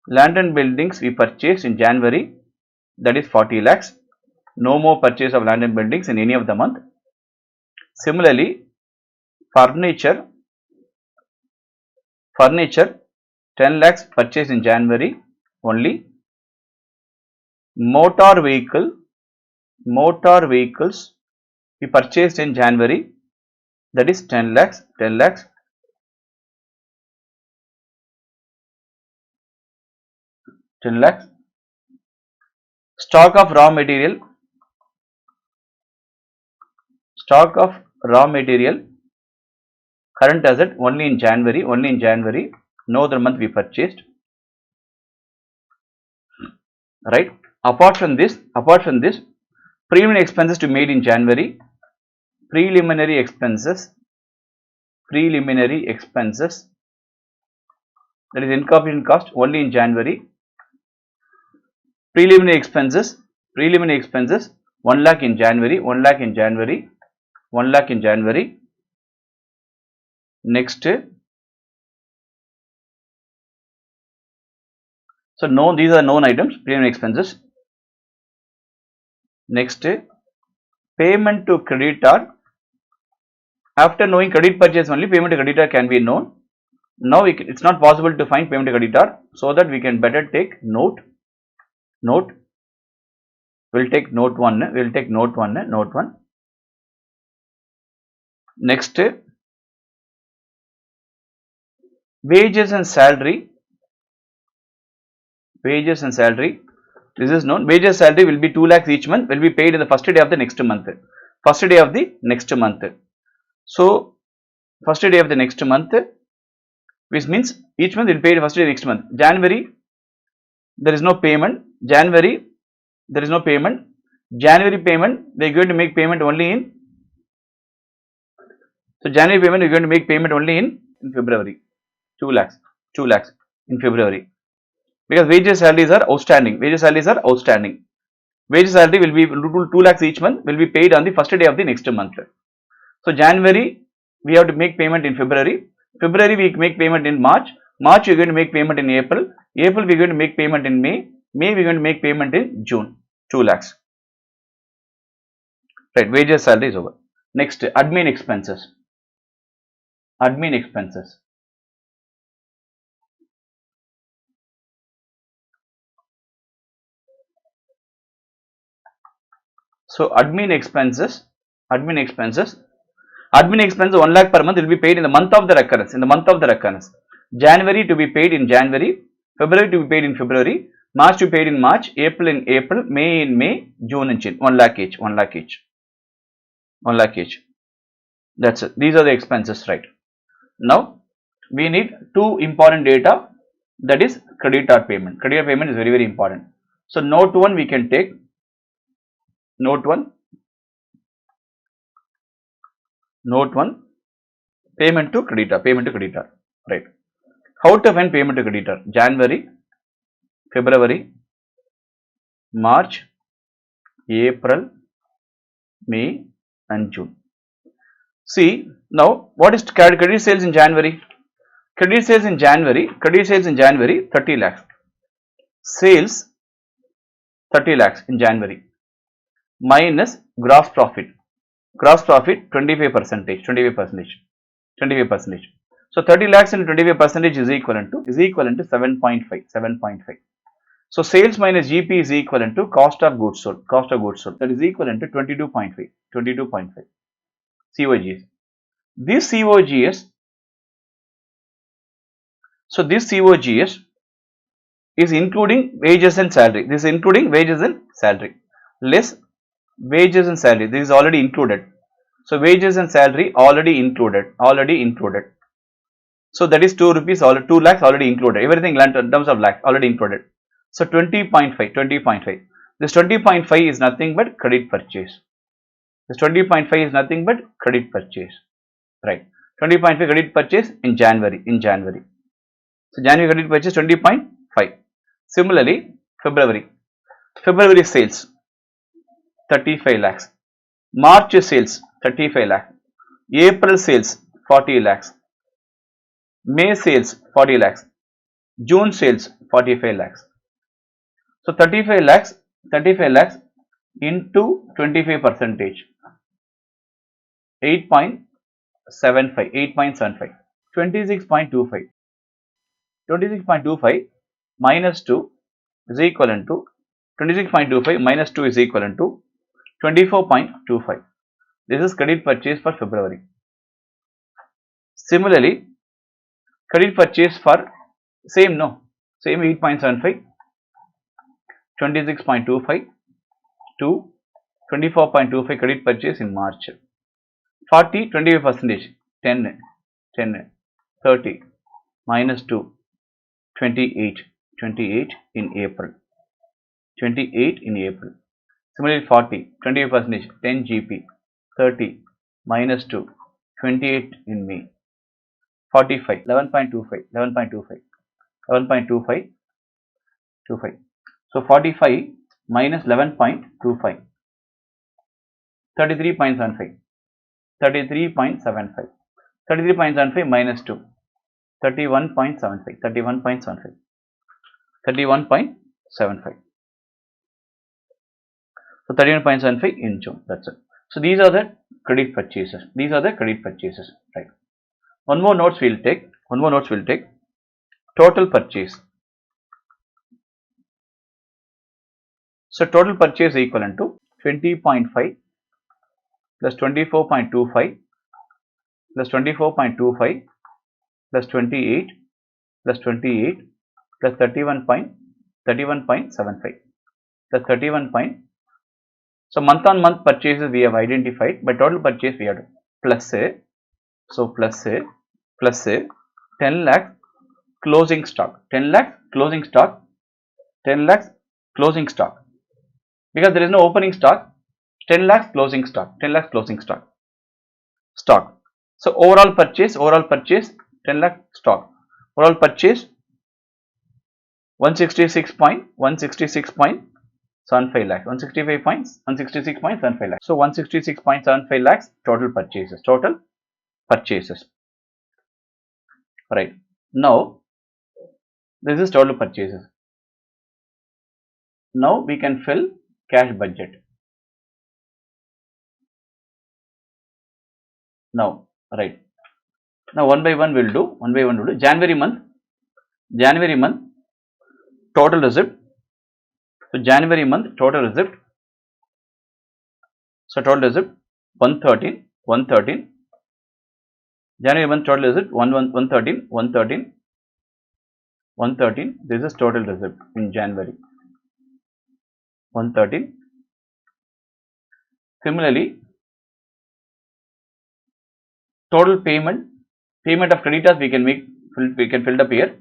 Land and buildings we purchased in January, that is 40 lakhs. No more purchase of land and buildings in any of the month. Similarly, furniture 10 lakhs purchased in January only. Motor vehicles we purchased in January, that is 10 lakhs. 10 lakhs. Stock of raw material current asset only in January, no other month we purchased, right? Apart from this, preliminary expenses to made in January, preliminary expenses, that is incorporation cost only in January. Preliminary expenses 1 lakh in January, 1 lakh in January. Next, so no, these are known items, preliminary expenses. Next, payment to creditor. After knowing credit purchase only, payment to creditor can be known. Now it's not possible to find payment to creditor, so that we can better take note. We'll take note 1. Next, wages and salary. This is known. Wages salary will be 2 lakhs each month, will be paid in the first day of the next month. So first day of the next month, which means each month will pay the first day of the next month. January there is no payment. January payment they are going to make payment only in. So January payment we are going to make payment only in February. 2 lakhs in February, because wages salaries are outstanding. Wages salary will be 2 lakhs each month, will be paid on the first day of the next month. So January we have to make payment in February. We make payment in March. We are going to make payment in April. We are going to make payment in May. We are going to make payment in June. 2 lakhs. Right, wages salary is over. Next, admin expenses. So admin expenses 1 lakh per month will be paid in the month of the recurrence. January to be paid in January, February to be paid in February, March to be paid in March, April in April, May in May, June in June. 1 lakh each. That's it. These are the expenses, right? Now we need 2 important data, that is creditor payment. Creditor payment is very, very important. So note 1 we can take. Note 1, payment to creditor, right? How to find payment to creditor? January, February, March, April, May and June. See, now what is credit sales in January? Credit sales in January 30 lakhs. Sales 30 lakhs in January, minus gross profit 25%. So 30 lakhs and 25% is equivalent to 7.5. So sales minus GP is equivalent to cost of goods sold, that is equivalent to 22.5. COGS. This COGS, so this COGS is including wages and salary. Less wages and salary. This is already included. So wages and salary already included. So that is 2 rupees, 2 lakhs already included. Everything in terms of lakhs already included. So 20.5. This 20.5 is nothing but credit purchase. Right? 20.5 credit purchase in January. So January credit purchase 20.5. Similarly, February sales 35 lakhs. March sales 35 lakhs. April sales 40 lakhs. May sales 40 lakhs. June sales 45 lakhs. So 35 lakhs into 25 percentage, 8.75, 8.75, 26.25. 26.25 minus 2 is equivalent to 26.25 minus 2 is equivalent to 24.25. This is credit purchase for February. Similarly, credit purchase for same 8.75, 26.25 to 24.25 credit purchase in March. 40, 25 percentage, 10, 30 minus 2, 28, 28 in April. 28 in April. Similarly, 40, 25 percentage, 10 GP, 30 minus 2, 28 in May. 45, 11.25, 11.25, 11.25, 25. So 45 minus 11.25, 33.75, 33.75, 33.75 minus 2, 31.75, 31.75, 31.75. So 31.75 in June. That's it. So these are the credit purchases. These are the credit purchases, right? One more notes we'll take. Total purchase. So total purchase equivalent to 20.5 plus 24.25 plus 24.25 plus 28 plus 28 plus 31.75 plus 31. So month on month purchases we have identified, but total purchase we have to plus a. So plus a 10 lakh closing stock, 10 lakh closing stock, 10 lakhs closing stock, because there is no opening stock. 10 lakhs closing stock, 10 lakhs closing stock. So overall purchase 10 lakh stock, overall purchase 166.75 lakhs, 166.75 lakhs. So 166.75 lakhs total purchases. Right. Now this is total purchases. Now we can fill cash budget. Now, right. Now one by one we'll do. January month total receipt. So January month total receipt. So total receipt 113. January month total receipt 113. This is total receipt in January. 113. Similarly, total payment of creditors we can fill up here.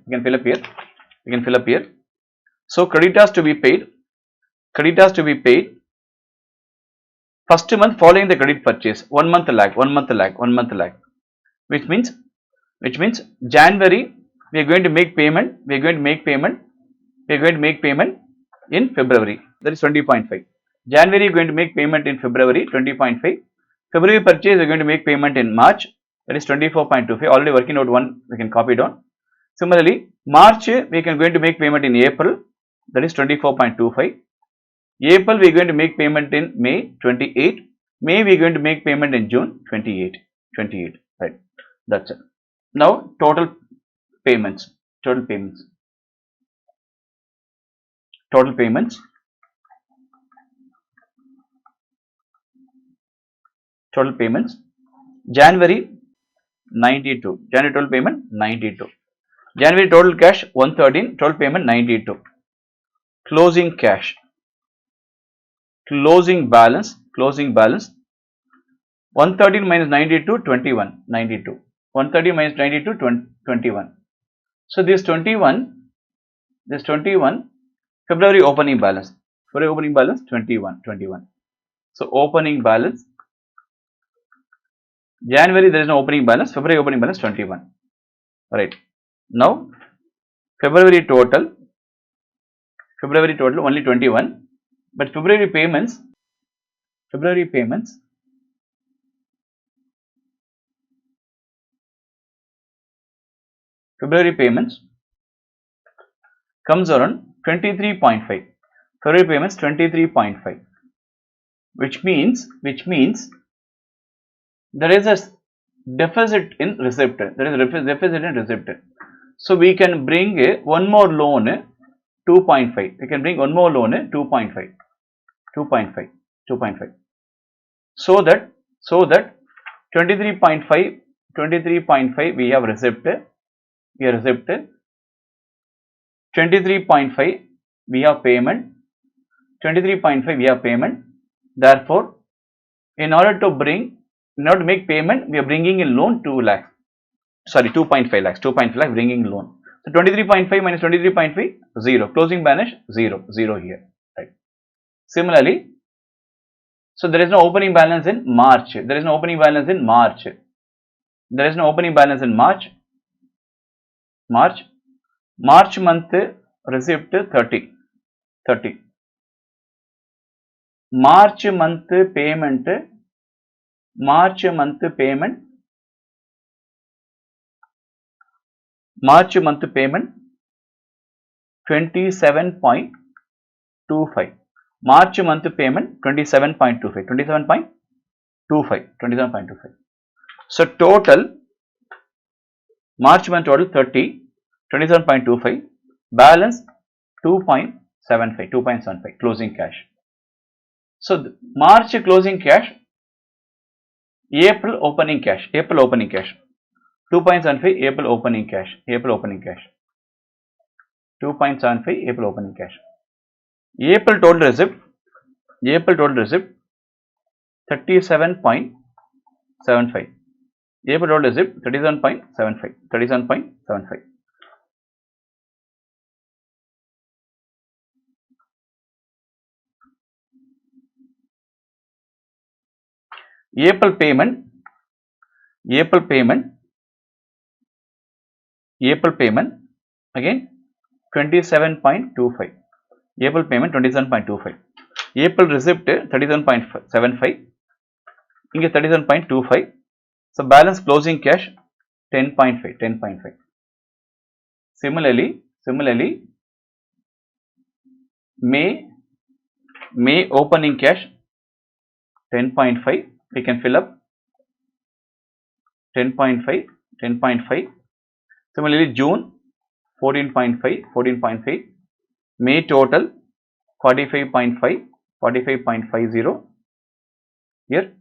So creditors to be paid. First month following the credit purchase, 1 month lag. Which means January we are going to make payment. In February. That is 20.5. January you are going to make payment in February, 20.5. February purchase we are going to make payment in March. That is 24.25. Already working out one, we can copy down. Similarly, March we can going to make payment in April. That is 24.25. April we are going to make payment in May, 28. May we are going to make payment in June, 28. Right. That's it. Now total payments. January 92. January total payment 92. January total cash 113. Total payment 92. Closing cash. Closing balance 113 minus 92, 21. 130 minus 92, 21. So this 21 February opening balance. 21. So opening balance. January there is no opening balance. February opening balance 21. Right. Now February total only 21. But February payments February payments comes around 23.5. February payments 23.5, which means there is a deficit in receipt. There is a deficit in receipt. So we can bring one more loan 2.5. We can bring one more loan 2.5. So that 23.5 we have receipt. 23.5 we have payment. 23.5 we have payment. Therefore, in order to make payment, we are bringing in loan 2 lakhs. Sorry, 2.5 lakhs. 2.5 lakhs bringing loan. So 23.5 minus 23.5, 0. Closing balance 0 here. Right. Similarly, so there is no opening balance in March. There is no opening balance in March. March month receipt 30. March month payment 27.25. March month payment 27.25. So total March month total 30, 27.25, balance 2.75 closing cash. So March closing cash, April opening cash, 2.75 April opening cash, 2.75 April opening cash. April total receipt 37.75. April total receipt 37.75. April payment again 27.25. April payment 27.25. April receipt 37.75. Inge 37.25. So balance closing cash 10.5. Similarly, May opening cash 10.5. We can fill up 10.5. Similarly, June 14.5. May total 45.50. Here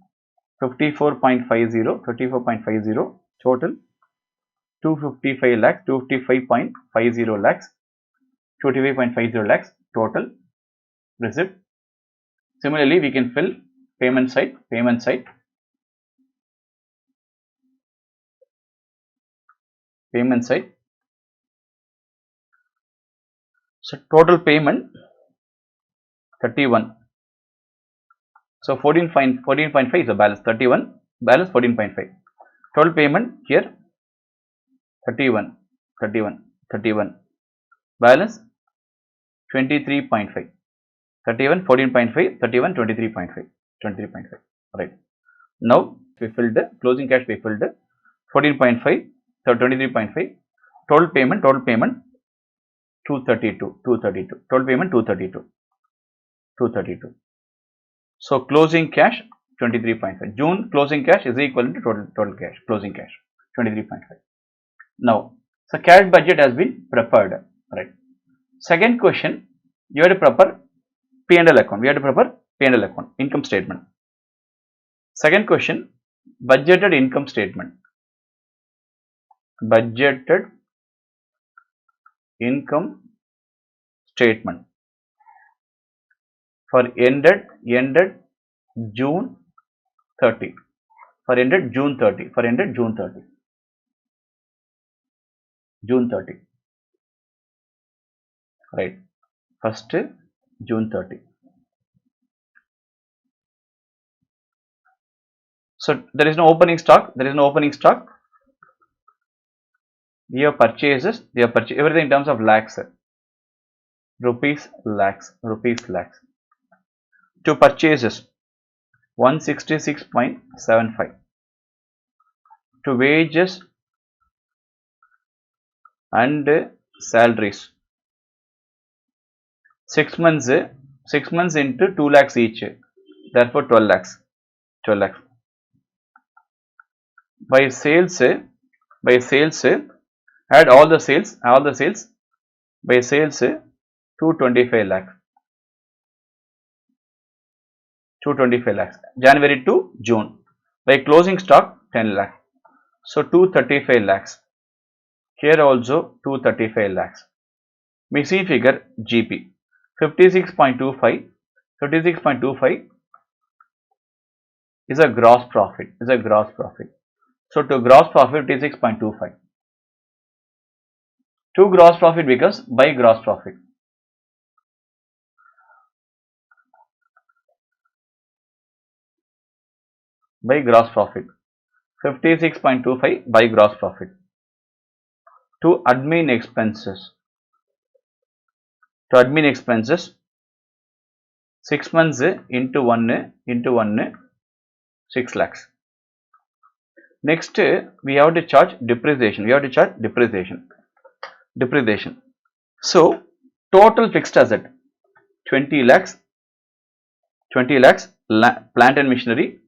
54.50. Total 255 lakhs, 255.50 lakhs, 255.50 lakhs total receipt. Similarly, we can fill payment side. So total payment 31. So 14.5 is the balance. 31 balance 14.5. Total payment here 31. Balance 23.5. 31, 14.5, 31, 23.5. Right. Now we filled the closing cash. We filled 14.5, so 23.5. Total payment 232. Total payment 232. So closing cash 23.5. June closing cash is equal to total cash. Closing cash 23.5. Now, so cash budget has been prepared. Right. Second question, you have to prepare P&L account. We have to prepare P&L account, income statement. Second question, budgeted income statement. Budgeted income statement for ended June 30. For ended June 30. Right. First June 30. So there is no opening stock. We have purchases. Everything in terms of lakhs. Rupees lakhs. To purchases 166.75. To wages and salaries. 6 months, 6 months into 2 lakhs each, therefore 12 lakhs. 12 lakhs. By sales, add all the sales, by sales 225 lakhs. 225 lakhs. January to June. By closing stock 10 lakhs. So 235 lakhs. Here also 235 lakhs. Missing figure GP 56.25. 56.25 is a gross profit. So to gross profit 56.25. To gross profit because by gross profit. By gross profit. 56.25 by gross profit. To admin expenses. 6 months into 1 6 lakhs. Next we have to charge depreciation. So total fixed asset 20 lakhs. Plant and machinery,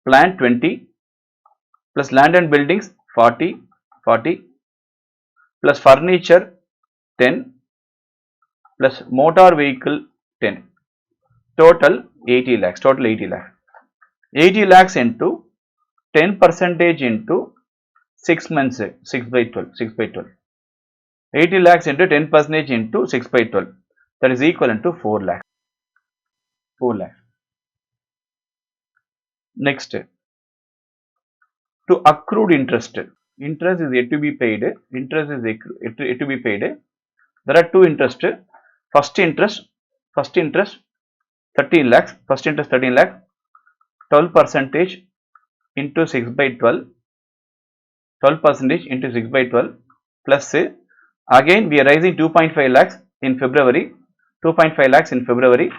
plant 20 plus land and buildings 40 plus furniture 10 plus motor vehicle 10. Total 80 lakhs. 80 lakhs into 10% into 6 months, 6 by 12. 80 lakhs into 10% into 6 by 12. That is equivalent to 4 lakhs. 4 lakhs. Next, to accrued interest. Interest is yet to be paid. There are two interest. First interest 13 lakhs. 12% into 6 by 12. 12% into 6 by 12 plus again we are raising 2.5 lakhs in February. 2.5 lakhs in February.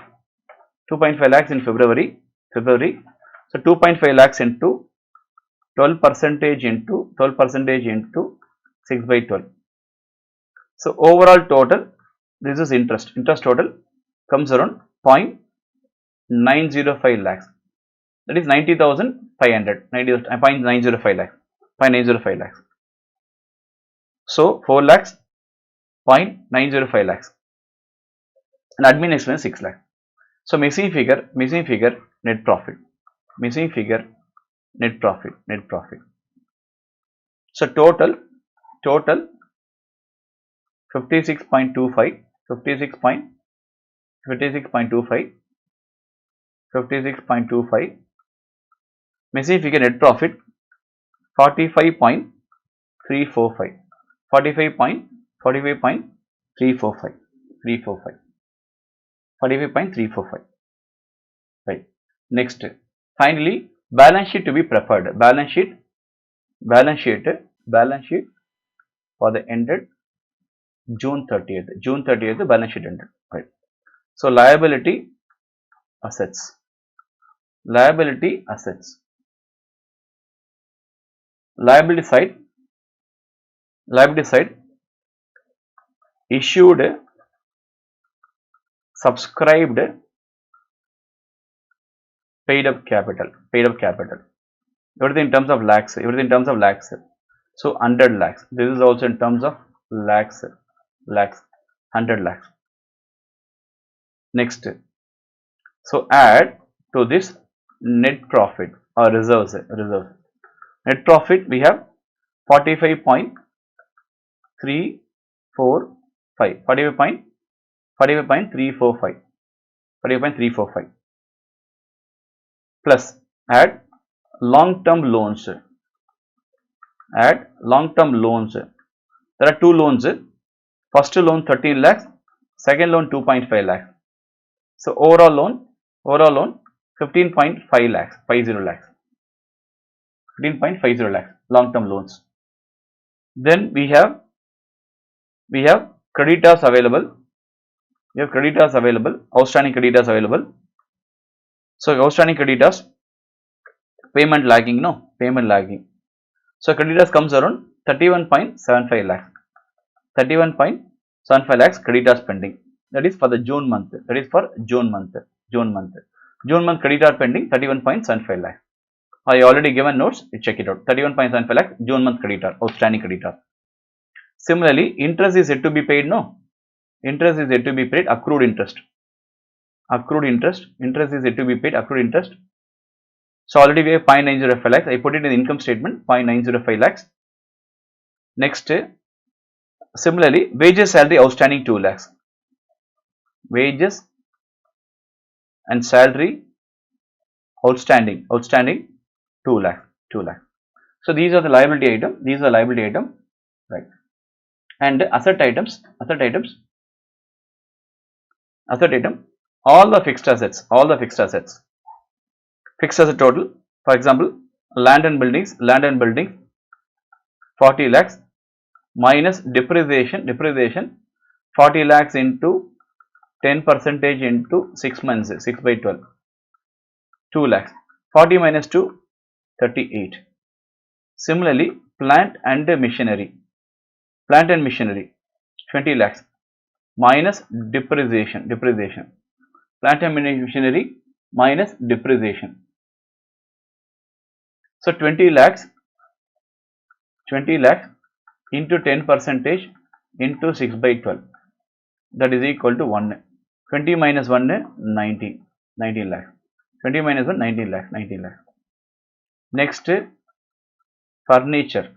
So 2.5 lakhs into 12% into 6 by 12. So overall total, this is interest. Interest total comes around 0.905 lakhs. That is 90,500. 0.905 lakhs. 0.905 lakhs. So 4 lakhs, 0.905 lakhs. And admin expense 6 lakhs. So missing figure net profit. So total 56.25, 56.25, missing figure net profit 45.345, 45.345, right. Next, finally balance sheet to be prepared. Balance sheet for the ended June 30th. The balance sheet ended, right. So liability assets. Liability side issued, subscribed, paid up capital. Everything in terms of lakhs. So 100 lakhs. This is also in terms of lakhs. 100 lakhs. Next, so add to this net profit or reserves. Net profit we have 45.345, 45.345 plus add long-term loans. There are two loans. First loan 13 lakhs, second loan 2.5 lakhs. So overall loan 15.5 lakhs, 50 lakhs. 15.50 lakhs long-term loans. Then we have creditors available. Outstanding creditors available. So outstanding creditors, payment lagging. So creditors comes around 31.75 lakhs. 31.75 lakhs creditors pending. That is for the June month. That is for June month. June month. June month creditor pending 31.75 lakhs. I already given notes. You check it out. 31.75 lakhs June month creditor, outstanding creditor. Similarly, interest is yet to be paid. No, interest is yet to be paid. Accrued interest. Accrued interest. Interest is yet to be paid. Accrued interest. So already we have 0.905 lakhs. I put it in the income statement. 0.905 lakhs. Next, similarly, wages salary outstanding 2 lakhs. Wages and salary outstanding 2 lakhs. 2 lakhs. So these are the liability item. These are liability item, right? And asset items. Asset item. All the fixed assets. All the fixed assets. Fixed asset total. For example, land and buildings. 40 lakhs minus depreciation. 40 lakhs into 10% into 6 months. 6 by 12. 2 lakhs. 40 minus 2, 38. Similarly, plant and machinery. 20 lakhs minus depreciation. Plant and machinery minus depreciation. So 20 lakhs into 10% into 6 by 12. That is equal to 1. 20 minus 1, 19 lakhs. 20 minus 1, 19 lakhs. Next, furniture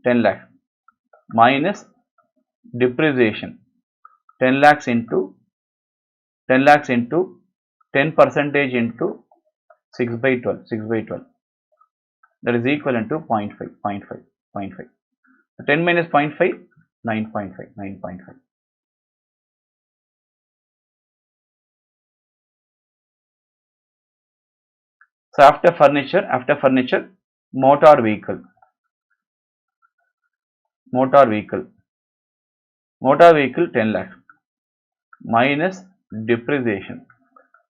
10 lakhs minus depreciation 10 lakhs into 10% into 6 by 12. That is equivalent to 0.5. 10 minus 0.5, 9.5. So after furniture, motor vehicle 10 lakhs minus depreciation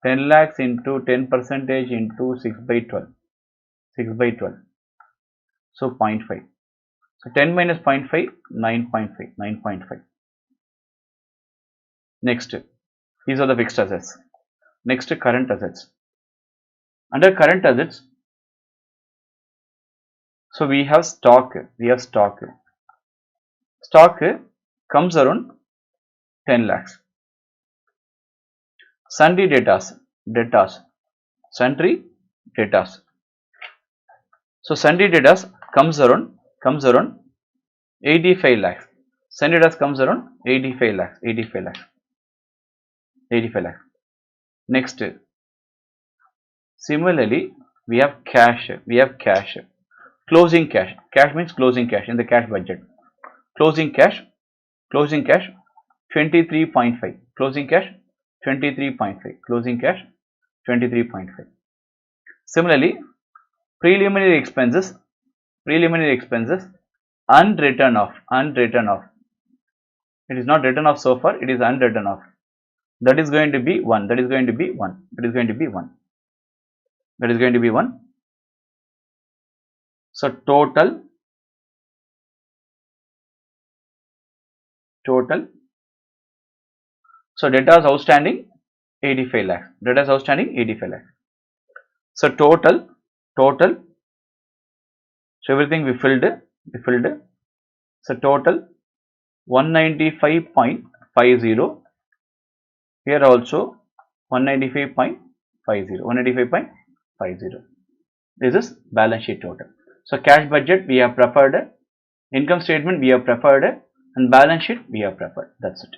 10 lakhs into 10% into 6 by 12. So 0.5. So 10 minus 0.5, 9.5. Next, these are the fixed assets. Next, current assets. Under current assets, so we have stock. Stock comes around 10 lakhs. Sundry debtors. So sundry debtors comes around 85 lakhs. Sundry debtors comes around 85 lakhs. Next, similarly, we have cash. Closing cash. Cash means closing cash in the cash budget. Closing cash 23.5. Closing cash 23.5. Similarly, preliminary expenses unwritten off. It is not written off so far, it is unwritten off. That is going to be 1. So total so debtors outstanding 85 lakhs. So total so everything we filled. So total 195.50. Here also 195.50. This is balance sheet total. So cash budget we have prepared, income statement we have prepared, and balance sheet we have prepared. That's it.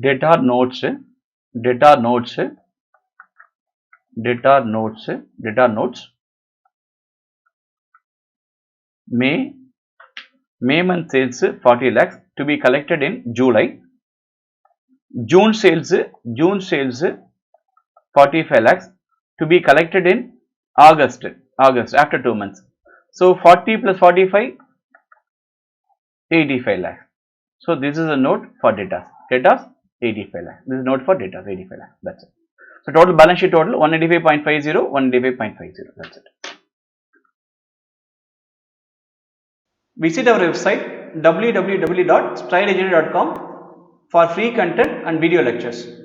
Debtor notes. May month sales 40 lakhs to be collected in July. June sales 45 lakhs to be collected in August after 2 months. So 40 plus 45, 85 lakhs. So this is a note for debtors 85 lakhs. This is note for debtors 85 lakhs. That's it. So total balance sheet total 185.50. That's it. Visit our website www.strideagency.com for free content and video lectures.